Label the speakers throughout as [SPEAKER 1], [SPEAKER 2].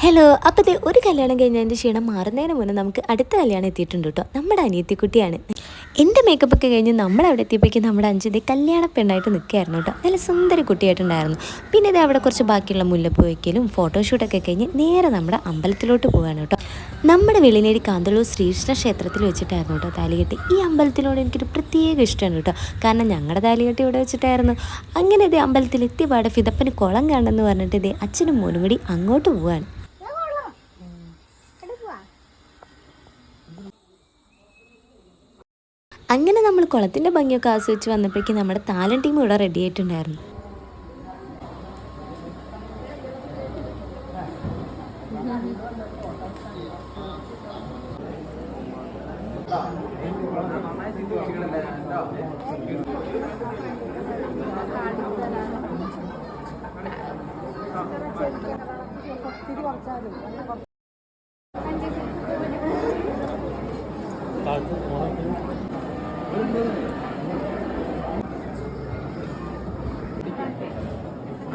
[SPEAKER 1] Hello, അപ്പോൾ ദേ ഒരു കല്യാണം കഴിഞ്ഞതിൻ്റെ ക്ഷീണം മാറുന്നതിന് മുന്നേ നമുക്ക് അടുത്ത കല്യാണം എത്തിയിട്ടുണ്ട് കേട്ടോ. നമ്മുടെ അനിയത്തിക്കുട്ടിയാണ്. എൻ്റെ മേക്കപ്പൊക്കെ കഴിഞ്ഞ് നമ്മളവിടെ എത്തിയപ്പോഴേക്കും നമ്മുടെ അഞ്ചിൻ്റെ കല്യാണ പെണ്ണായിട്ട് നിൽക്കുകയായിരുന്നു കേട്ടോ. നല്ല സുന്ദരി കുട്ടിയായിട്ടുണ്ടായിരുന്നു. പിന്നെ ഇത് അവിടെ കുറച്ച് ബാക്കിയുള്ള മുല്ലപ്പൂ വയ്ക്കലും ഫോട്ടോഷൂട്ടൊക്കെ കഴിഞ്ഞ് നേരെ നമ്മുടെ അമ്പലത്തിലോട്ട് പോവുകയാണ് കേട്ടോ. നമ്മുടെ വെളിനേരി കാന്തളൂർ ശ്രീകൃഷ്ണ ക്ഷേത്രത്തിൽ വെച്ചിട്ടായിരുന്നു കേട്ടോ താലികെട്ടി. ഈ അമ്പലത്തിനോട് എനിക്കൊരു പ്രത്യേക ഇഷ്ടമാണ് കേട്ടോ. കാരണം ഞങ്ങളുടെ താലികെട്ടി ഇവിടെ വെച്ചിട്ടായിരുന്നു. അങ്ങനെ ഇതേ അമ്പലത്തിൽ എത്തിയ പാടെ ഫിദപ്പന് കുളം കാണണമെന്ന് പറഞ്ഞിട്ട് ഇതേ അച്ഛനും മോനും കൂടി അങ്ങോട്ട് പോവുകയാണ്. അങ്ങനെ നമ്മൾ കുളത്തിൻ്റെ ഭംഗിയൊക്കെ ആസ്വദിച്ച് വന്നപ്പോഴേക്കും നമ്മുടെ താലം ടീം ഇവിടെ റെഡി ആയിട്ടുണ്ടായിരുന്നു.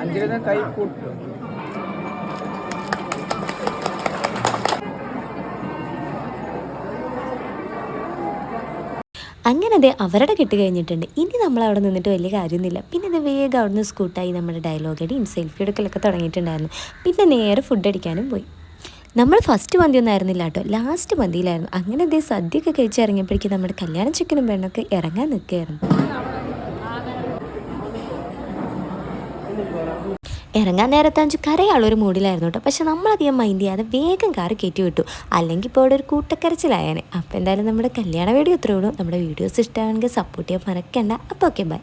[SPEAKER 2] അഞ്ചിനെ കൈ കൂട്ടും.
[SPEAKER 1] അങ്ങനെ അതെ അവരുടെ കെട്ട് കഴിഞ്ഞിട്ടുണ്ട്. ഇനി നമ്മൾ അവിടെ നിന്നിട്ട് വലിയ കാര്യമൊന്നുമില്ല. പിന്നെ ഇത് വേഗം അവിടുന്ന് സ്കൂട്ടായി നമ്മുടെ ഡയലോഗ് അടിയും സെൽഫി എടുക്കലൊക്കെ തുടങ്ങിയിട്ടുണ്ടായിരുന്നു. പിന്നെ നേരെ ഫുഡ് അടിക്കാനും പോയി. നമ്മൾ ഫസ്റ്റ് പന്തിയൊന്നും ആയിരുന്നില്ല കേട്ടോ, ലാസ്റ്റ് പന്തിയിലായിരുന്നു. അങ്ങനെ അതേ സദ്യയൊക്കെ കഴിച്ചിറങ്ങിയപ്പോഴേക്കും നമ്മുടെ കല്യാണം ചിക്കനും പെണ്ണൊക്കെ ഇറങ്ങാൻ നിൽക്കുകയായിരുന്നു. ഇറങ്ങാൻ നേരത്തെ അഞ്ച് കരയാളൊരു മൂഡിലായിരുന്നു കേട്ടോ. പക്ഷെ നമ്മളധികം മൈൻഡ് ചെയ്യാതെ വേഗം കാറ് കയറ്റി വിട്ടു. അല്ലെങ്കിൽ ഇപ്പോൾ ഇവിടെ ഒരു കൂട്ടക്കരച്ചിലായേനെ. അപ്പോൾ എന്തായാലും നമ്മുടെ കല്യാണ വീഡിയോ ഇത്രയേ ഉള്ളൂ. നമ്മുടെ വീഡിയോസ് ഇഷ്ടമാണെങ്കിൽ സപ്പോർട്ട് ചെയ്യാൻ മറക്കണ്ട. അപ്പോൾ ഓക്കെ, ബൈ.